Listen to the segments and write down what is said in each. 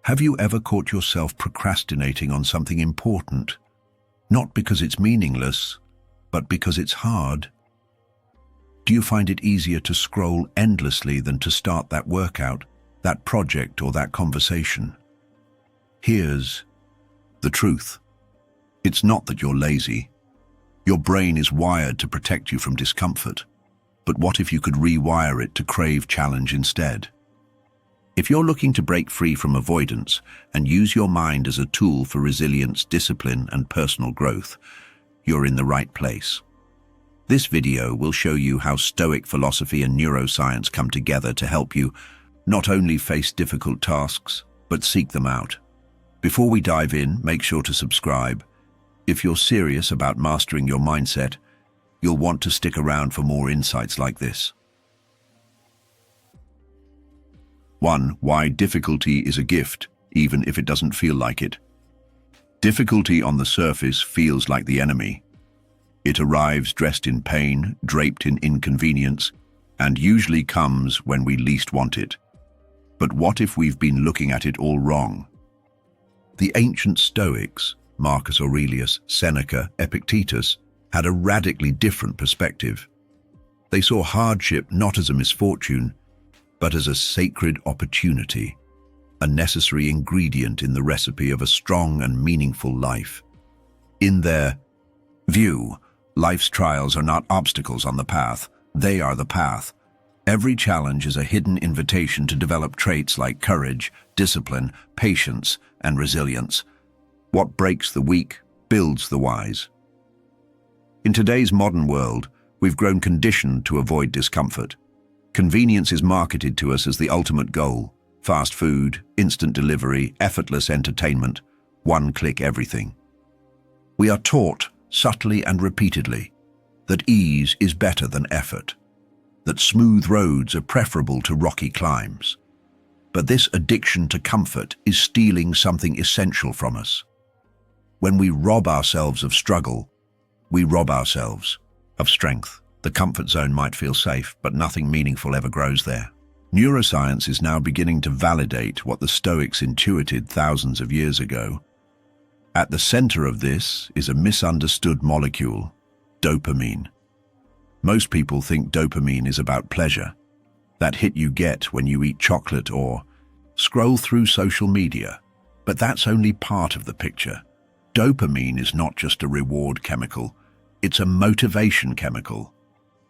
Have you ever caught yourself procrastinating on something important? Not because it's meaningless, but because it's hard? Do you find it easier to scroll endlessly than to start that workout, that project, or that conversation? Here's the truth. It's not that you're lazy. Your brain is wired to protect you from discomfort. But what if you could rewire it to crave challenge instead? If you're looking to break free from avoidance and use your mind as a tool for resilience, discipline, and personal growth, you're in the right place. This video will show you how Stoic philosophy and neuroscience come together to help you not only face difficult tasks, but seek them out. Before we dive in, make sure to subscribe. If you're serious about mastering your mindset, you'll want to stick around for more insights like this. 1. Why difficulty is a gift, even if it doesn't feel like it. Difficulty on the surface feels like the enemy. It arrives dressed in pain, draped in inconvenience, and usually comes when we least want it. But what if we've been looking at it all wrong? The ancient Stoics, Marcus Aurelius, Seneca, Epictetus, had a radically different perspective. They saw hardship not as a misfortune, but as a sacred opportunity, a necessary ingredient in the recipe of a strong and meaningful life. In their view, life's trials are not obstacles on the path, they are the path. Every challenge is a hidden invitation to develop traits like courage, discipline, patience, and resilience. What breaks the weak builds the wise. In today's modern world, we've grown conditioned to avoid discomfort. Convenience is marketed to us as the ultimate goal. Fast food, instant delivery, effortless entertainment, one-click everything. We are taught, subtly and repeatedly, that ease is better than effort, that smooth roads are preferable to rocky climbs. But this addiction to comfort is stealing something essential from us. When we rob ourselves of struggle, we rob ourselves of strength. The comfort zone might feel safe, but nothing meaningful ever grows there. Neuroscience is now beginning to validate what the Stoics intuited thousands of years ago. At the center of this is a misunderstood molecule, dopamine. Most people think dopamine is about pleasure, that hit you get when you eat chocolate or scroll through social media. But that's only part of the picture. Dopamine is not just a reward chemical, it's a motivation chemical.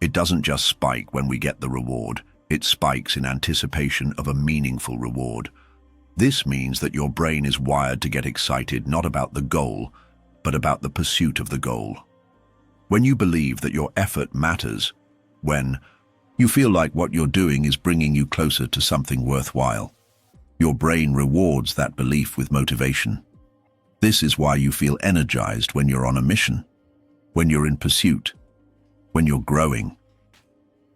It doesn't just spike when we get the reward, it spikes in anticipation of a meaningful reward. This means that your brain is wired to get excited not about the goal, but about the pursuit of the goal. When you believe that your effort matters, when you feel like what you're doing is bringing you closer to something worthwhile, your brain rewards that belief with motivation. This is why you feel energized when you're on a mission, when you're in pursuit, when you're growing.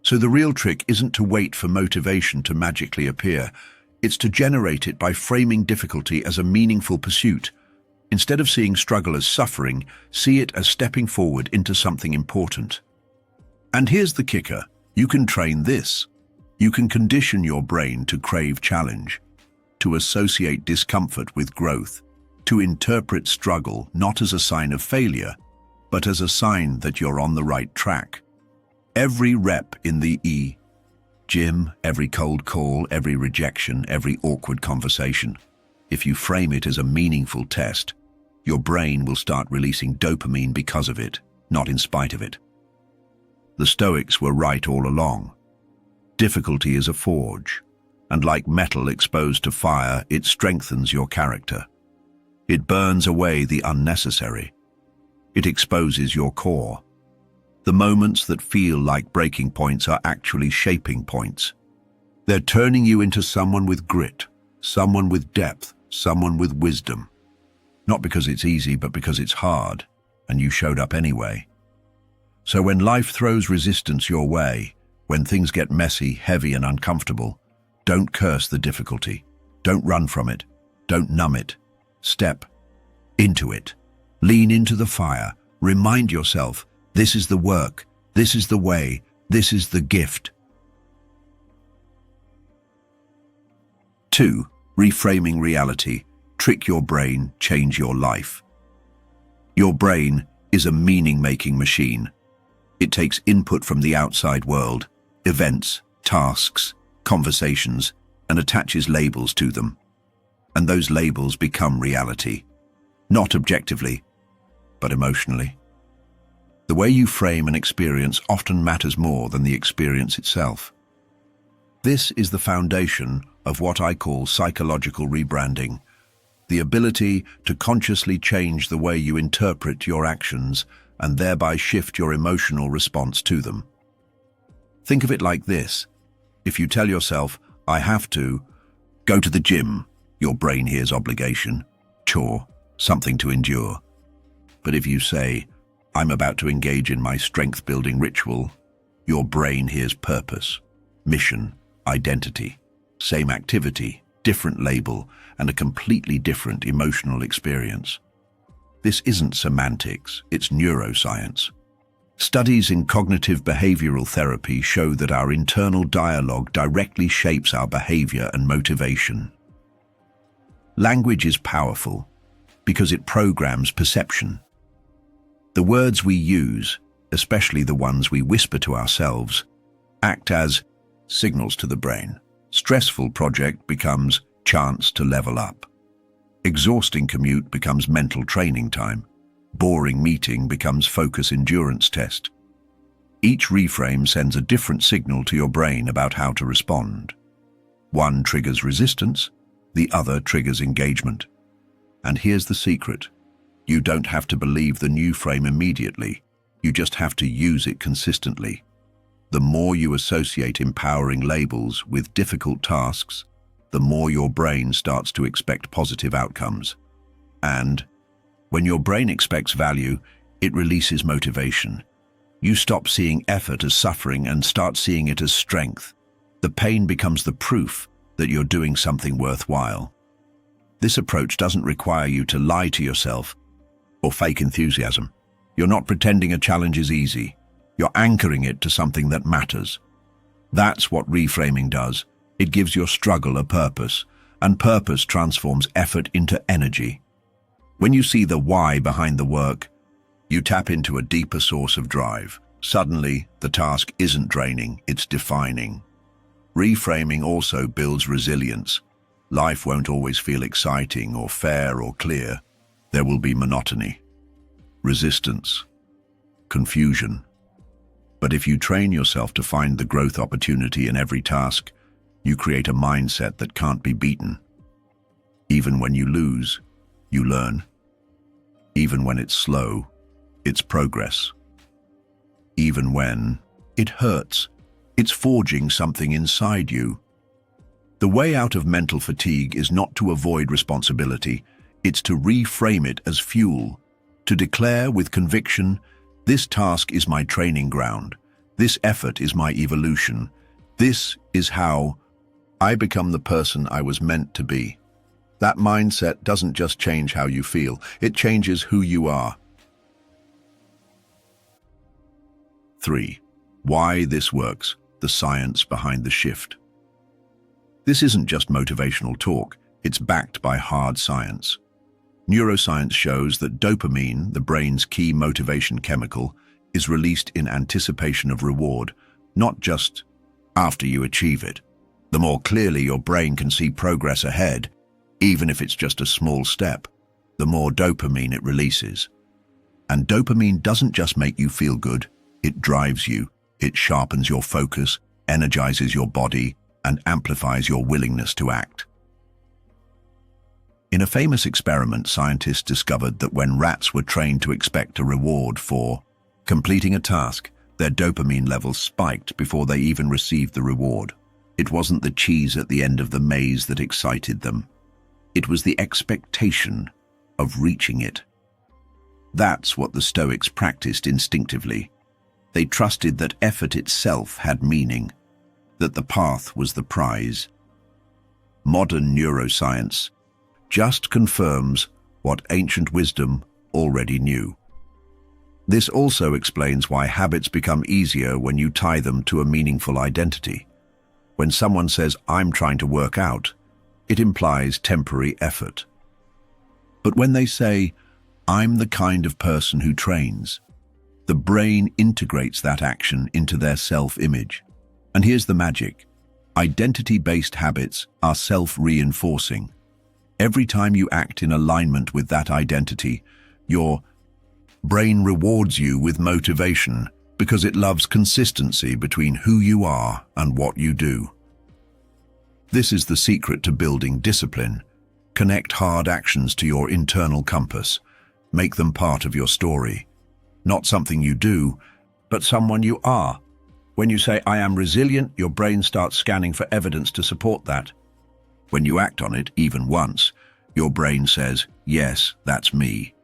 So the real trick isn't to wait for motivation to magically appear. It's to generate it by framing difficulty as a meaningful pursuit. Instead of seeing struggle as suffering, see it as stepping forward into something important. And here's the kicker. You can train this. You can condition your brain to crave challenge, to associate discomfort with growth, to interpret struggle not as a sign of failure, but as a sign that you're on the right track. Every rep in the gym, every cold call, every rejection, every awkward conversation, if you frame it as a meaningful test, your brain will start releasing dopamine because of it, not in spite of it. The Stoics were right all along. Difficulty is a forge, and like metal exposed to fire, it strengthens your character. It burns away the unnecessary. It exposes your core. The moments that feel like breaking points are actually shaping points. They're turning you into someone with grit, someone with depth, someone with wisdom. Not because it's easy, but because it's hard, and you showed up anyway. So when life throws resistance your way, when things get messy, heavy, and uncomfortable, don't curse the difficulty. Don't run from it. Don't numb it. Step into it. Lean into the fire. Remind yourself, this is the work, this is the way, this is the gift. 2. Reframing reality, trick your brain, change your life. Your brain is a meaning-making machine. It takes input from the outside world, events, tasks, conversations, and attaches labels to them. And those labels become reality, not objectively, but emotionally. The way you frame an experience often matters more than the experience itself. This is the foundation of what I call psychological rebranding, the ability to consciously change the way you interpret your actions and thereby shift your emotional response to them. Think of it like this. If you tell yourself, I have to go to the gym, your brain hears obligation, chore, something to endure. But if you say, I'm about to engage in my strength-building ritual, your brain hears purpose, mission, identity, same activity, different label, and a completely different emotional experience. This isn't semantics, it's neuroscience. Studies in cognitive behavioral therapy show that our internal dialogue directly shapes our behavior and motivation. Language is powerful because it programs perception. The words we use, especially the ones we whisper to ourselves, act as signals to the brain. Stressful project becomes chance to level up. Exhausting commute becomes mental training time. Boring meeting becomes focus endurance test. Each reframe sends a different signal to your brain about how to respond. One triggers resistance, the other triggers engagement. And here's the secret. You don't have to believe the new frame immediately. You just have to use it consistently. The more you associate empowering labels with difficult tasks, the more your brain starts to expect positive outcomes. And when your brain expects value, it releases motivation. You stop seeing effort as suffering and start seeing it as strength. The pain becomes the proof that you're doing something worthwhile. This approach doesn't require you to lie to yourself or fake enthusiasm. You're not pretending a challenge is easy. You're anchoring it to something that matters. That's what reframing does. It gives your struggle a purpose, and purpose transforms effort into energy. When you see the why behind the work, you tap into a deeper source of drive. Suddenly, the task isn't draining, it's defining. Reframing also builds resilience. Life won't always feel exciting or fair or clear. There will be monotony, resistance, confusion. But if you train yourself to find the growth opportunity in every task, you create a mindset that can't be beaten. Even when you lose, you learn. Even when it's slow, it's progress. Even when it hurts, it's forging something inside you. The way out of mental fatigue is not to avoid responsibility, it's to reframe it as fuel, to declare with conviction, this task is my training ground, this effort is my evolution, this is how I become the person I was meant to be. That mindset doesn't just change how you feel, it changes who you are. 3. Why this works, the science behind the shift. This isn't just motivational talk, it's backed by hard science. Neuroscience shows that dopamine, the brain's key motivation chemical, is released in anticipation of reward, not just after you achieve it. The more clearly your brain can see progress ahead, even if it's just a small step, the more dopamine it releases. And dopamine doesn't just make you feel good, it drives you, it sharpens your focus, energizes your body, and amplifies your willingness to act. In a famous experiment, scientists discovered that when rats were trained to expect a reward for completing a task, their dopamine levels spiked before they even received the reward. It wasn't the cheese at the end of the maze that excited them. It was the expectation of reaching it. That's what the Stoics practiced instinctively. They trusted that effort itself had meaning, that the path was the prize. Modern neuroscience just confirms what ancient wisdom already knew. This also explains why habits become easier when you tie them to a meaningful identity. When someone says, "I'm trying to work out," it implies temporary effort. But when they say, "I'm the kind of person who trains," the brain integrates that action into their self-image. And here's the magic. Identity-based habits are self-reinforcing. Every time you act in alignment with that identity, your brain rewards you with motivation because it loves consistency between who you are and what you do. This is the secret to building discipline. Connect hard actions to your internal compass. Make them part of your story. Not something you do, but someone you are. When you say, "I am resilient," your brain starts scanning for evidence to support that. When you act on it, even once, your brain says, "Yes, that's me."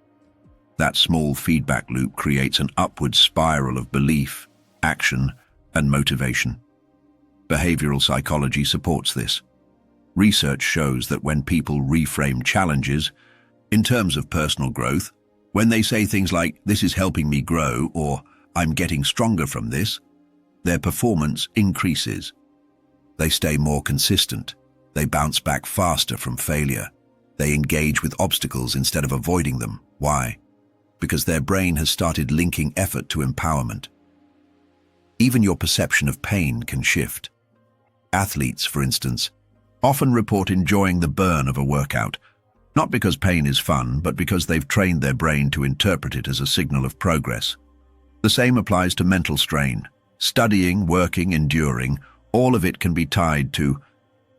That small feedback loop creates an upward spiral of belief, action, and motivation. Behavioral psychology supports this. Research shows that when people reframe challenges in terms of personal growth, when they say things like, "This is helping me grow," or "I'm getting stronger from this," their performance increases. They stay more consistent. They bounce back faster from failure. They engage with obstacles instead of avoiding them. Why? Because their brain has started linking effort to empowerment. Even your perception of pain can shift. Athletes, for instance, often report enjoying the burn of a workout, not because pain is fun, but because they've trained their brain to interpret it as a signal of progress. The same applies to mental strain. Studying, working, enduring, all of it can be tied to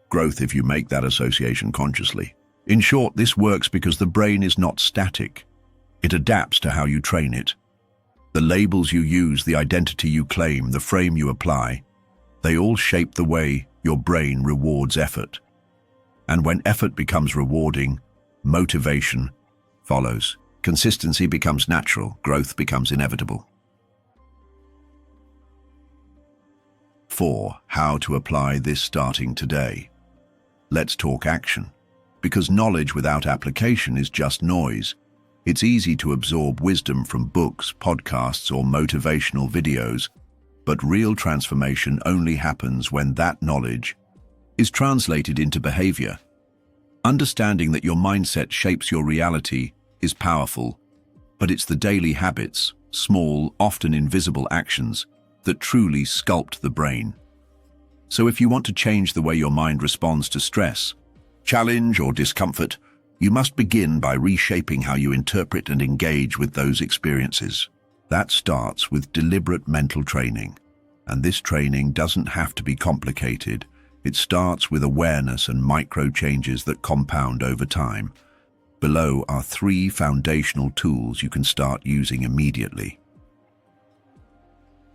growth if you make that association consciously. In short, this works because the brain is not static. It adapts to how you train it. The labels you use, the identity you claim, the frame you apply, they all shape the way your brain rewards effort. And when effort becomes rewarding, motivation follows. Consistency becomes natural, growth becomes inevitable. 4. How to apply this starting today. Let's talk action. Because knowledge without application is just noise. It's easy to absorb wisdom from books, podcasts, or motivational videos, but real transformation only happens when that knowledge is translated into behavior. Understanding that your mindset shapes your reality is powerful, but it's the daily habits, small, often invisible actions, that truly sculpt the brain. So if you want to change the way your mind responds to stress, challenge, or discomfort, you must begin by reshaping how you interpret and engage with those experiences. That starts with deliberate mental training. And this training doesn't have to be complicated. It starts with awareness and micro changes that compound over time. Below are 3 foundational tools you can start using immediately.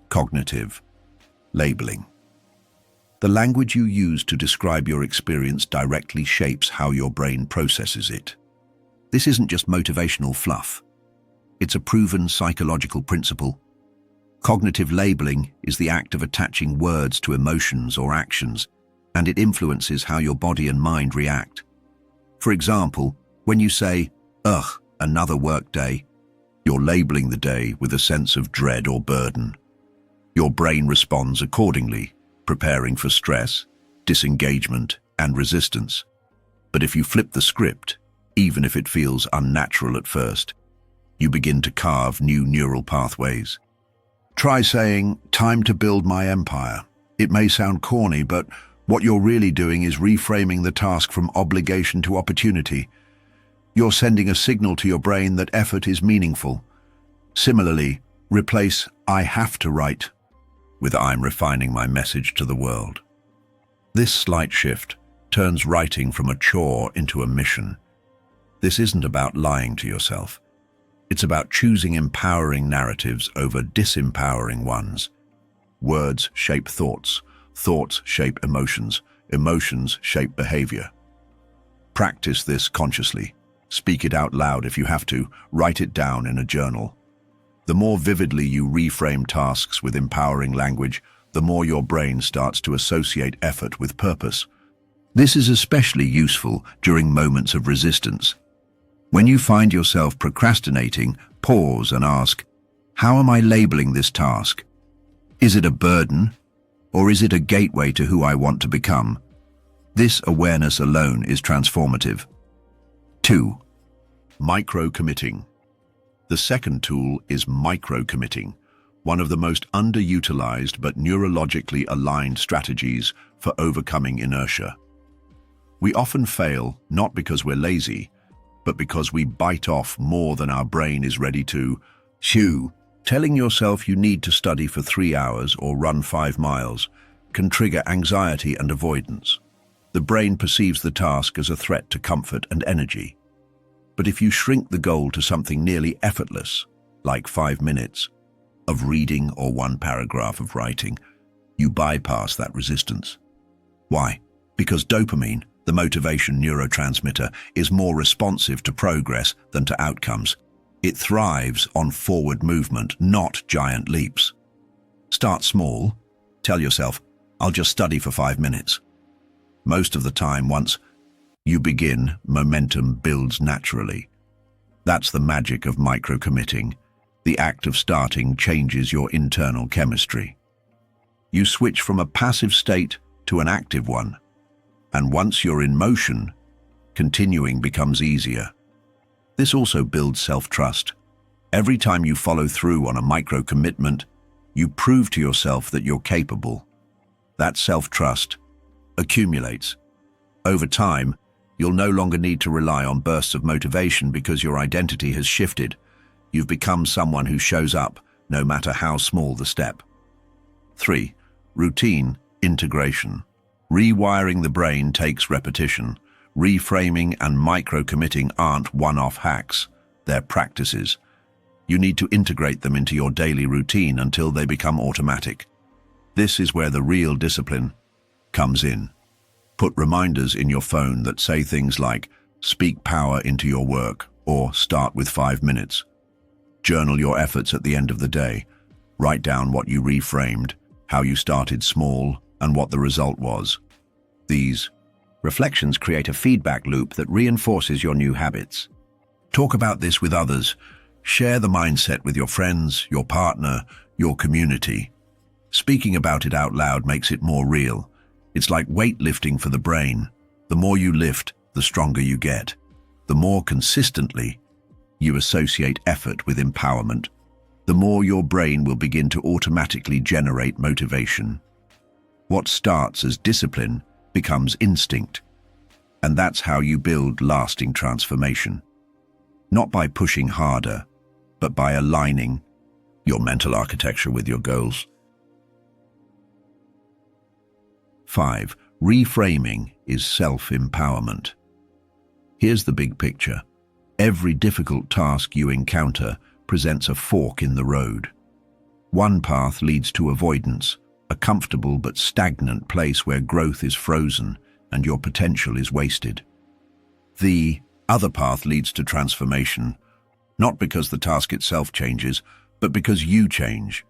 Cognitive labeling. The language you use to describe your experience directly shapes how your brain processes it. This isn't just motivational fluff. It's a proven psychological principle. Cognitive labeling is the act of attaching words to emotions or actions, and it influences how your body and mind react. For example, when you say, "Ugh, another work day," you're labeling the day with a sense of dread or burden. Your brain responds accordingly, preparing for stress, disengagement, and resistance. But if you flip the script, even if it feels unnatural at first, you begin to carve new neural pathways. Try saying, "Time to build my empire." It may sound corny, but what you're really doing is reframing the task from obligation to opportunity. You're sending a signal to your brain that effort is meaningful. Similarly, replace "I have to write" with "I'm refining my message to the world." This slight shift turns writing from a chore into a mission. This isn't about lying to yourself. It's about choosing empowering narratives over disempowering ones. Words shape thoughts. Thoughts shape emotions. Emotions shape behavior. Practice this consciously. Speak it out loud if you have to. Write it down in a journal. The more vividly you reframe tasks with empowering language, the more your brain starts to associate effort with purpose. This is especially useful during moments of resistance. When you find yourself procrastinating, pause and ask, "How am I labeling this task? Is it a burden, or is it a gateway to who I want to become?" This awareness alone is transformative. 2. Micro-committing. The second tool is micro-committing, one of the most underutilized but neurologically aligned strategies for overcoming inertia. We often fail not because we're lazy, but because we bite off more than our brain is ready to chew. Telling yourself you need to study for 3 hours or run 5 miles can trigger anxiety and avoidance. The brain perceives the task as a threat to comfort and energy. But if you shrink the goal to something nearly effortless, like 5 minutes of reading or 1 paragraph of writing, you bypass that resistance. Why? Because dopamine, the motivation neurotransmitter, is more responsive to progress than to outcomes. It thrives on forward movement, not giant leaps. Start small. Tell yourself, I'll just study for 5 minutes. Most of the time, once you begin, momentum builds naturally. That's the magic of micro-committing. The act of starting changes your internal chemistry. You switch from a passive state to an active one. And once you're in motion, continuing becomes easier. This also builds self-trust. Every time you follow through on a micro-commitment, you prove to yourself that you're capable. That self-trust accumulates. Over time, you'll no longer need to rely on bursts of motivation because your identity has shifted. You've become someone who shows up, no matter how small the step. 3. Routine integration. Rewiring the brain takes repetition. Reframing and micro-committing aren't one-off hacks, they're practices. You need to integrate them into your daily routine until they become automatic. This is where the real discipline comes in. Put reminders in your phone that say things like, speak power into your work, or start with 5 minutes. Journal your efforts at the end of the day. Write down what you reframed, how you started small, and what the result was. These reflections create a feedback loop that reinforces your new habits. Talk about this with others. Share the mindset with your friends, your partner, your community. Speaking about it out loud makes it more real. It's like weightlifting for the brain. The more you lift, the stronger you get. The more consistently you associate effort with empowerment, the more your brain will begin to automatically generate motivation. What starts as discipline becomes instinct. And that's how you build lasting transformation. Not by pushing harder, but by aligning your mental architecture with your goals. 5. Reframing is self-empowerment. Here's the big picture. Every difficult task you encounter presents a fork in the road. One path leads to avoidance, a comfortable but stagnant place where growth is frozen and your potential is wasted. The other path leads to transformation, not because the task itself changes, but because you change.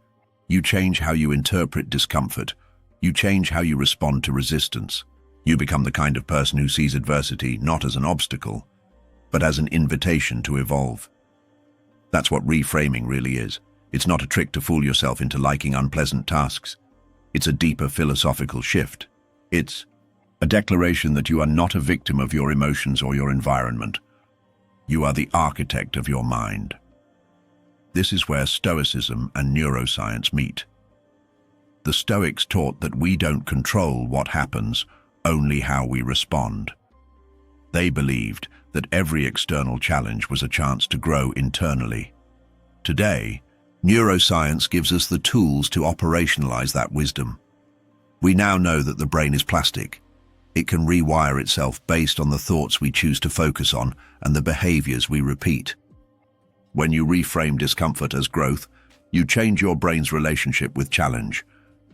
You change how you interpret discomfort. You change how you respond to resistance. You become the kind of person who sees adversity not as an obstacle, but as an invitation to evolve. That's what reframing really is. It's not a trick to fool yourself into liking unpleasant tasks. It's a deeper philosophical shift. It's a declaration that you are not a victim of your emotions or your environment. You are the architect of your mind. This is where Stoicism and neuroscience meet. The Stoics taught that we don't control what happens, only how we respond. They believed that every external challenge was a chance to grow internally. Today, neuroscience gives us the tools to operationalize that wisdom. We now know that the brain is plastic. It can rewire itself based on the thoughts we choose to focus on and the behaviors we repeat. When you reframe discomfort as growth, you change your brain's relationship with challenge.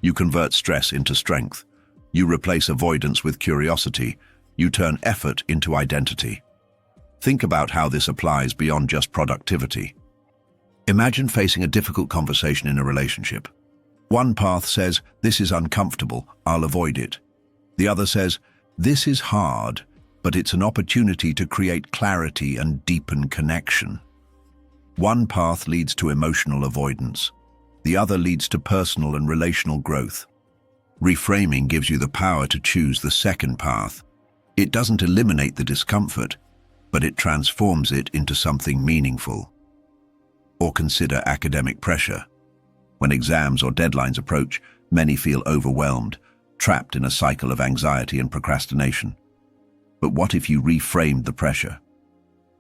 You convert stress into strength. You replace avoidance with curiosity. You turn effort into identity. Think about how this applies beyond just productivity. Imagine facing a difficult conversation in a relationship. One path says, "This is uncomfortable, I'll avoid it." The other says, "This is hard, but it's an opportunity to create clarity and deepen connection." One path leads to emotional avoidance. The other leads to personal and relational growth. Reframing gives you the power to choose the second path. It doesn't eliminate the discomfort, but it transforms it into something meaningful. Or consider academic pressure. When exams or deadlines approach, many feel overwhelmed, trapped in a cycle of anxiety and procrastination. But what if you reframed the pressure?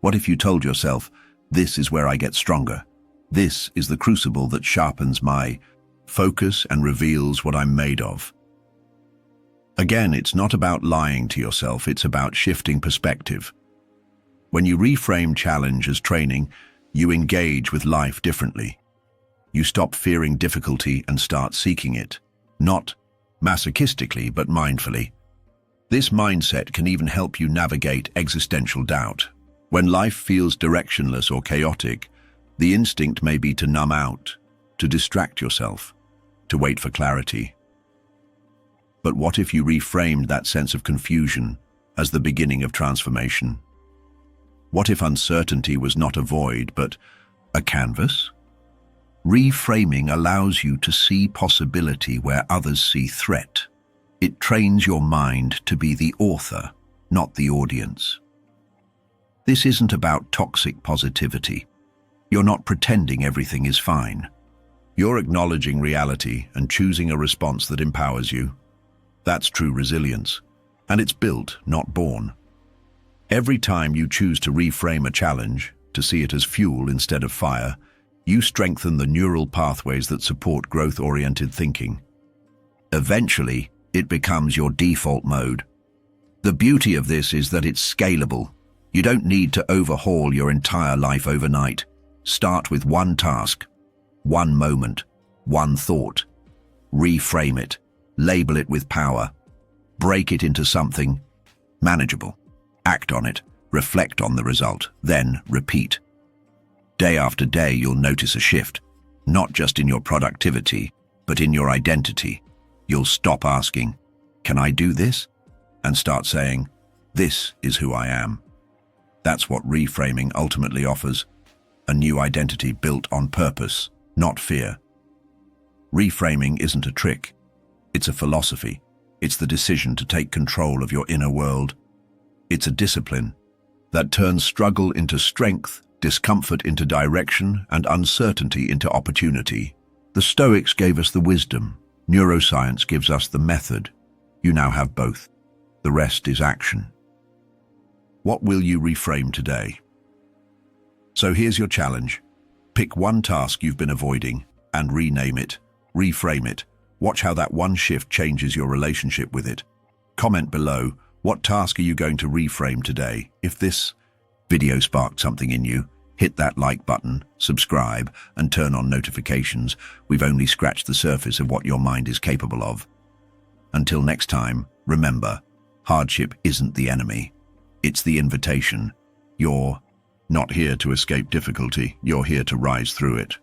What if you told yourself, this is where I get stronger. This is the crucible that sharpens my focus and reveals what I'm made of. Again, it's not about lying to yourself, it's about shifting perspective. When you reframe challenge as training, you engage with life differently. You stop fearing difficulty and start seeking it, not masochistically but mindfully. This mindset can even help you navigate existential doubt. When life feels directionless or chaotic, the instinct may be to numb out, to distract yourself, to wait for clarity. But what if you reframed that sense of confusion as the beginning of transformation? What if uncertainty was not a void, but a canvas? Reframing allows you to see possibility where others see threat. It trains your mind to be the author, not the audience. This isn't about toxic positivity. You're not pretending everything is fine. You're acknowledging reality and choosing a response that empowers you. That's true resilience, and it's built, not born. Every time you choose to reframe a challenge, to see it as fuel instead of fire, you strengthen the neural pathways that support growth-oriented thinking. Eventually, it becomes your default mode. The beauty of this is that it's scalable. You don't need to overhaul your entire life overnight. Start with one task, one moment, one thought. Reframe it, label it with power, break it into something manageable. Act on it, reflect on the result, then repeat. Day after day, you'll notice a shift, not just in your productivity, but in your identity. You'll stop asking, "Can I do this?" and start saying, "This is who I am." That's what reframing ultimately offers, a new identity built on purpose, not fear. Reframing isn't a trick. It's a philosophy. It's the decision to take control of your inner world. It's a discipline that turns struggle into strength, discomfort into direction, and uncertainty into opportunity. The Stoics gave us the wisdom. Neuroscience gives us the method. You now have both. The rest is action. What will you reframe today? So here's your challenge. Pick one task you've been avoiding and rename it, reframe it. Watch how that one shift changes your relationship with it. Comment below, what task are you going to reframe today? If this video sparked something in you, hit that like button, subscribe, and turn on notifications. We've only scratched the surface of what your mind is capable of. Until next time, remember, hardship isn't the enemy. It's the invitation. You're not here to escape difficulty. You're here to rise through it.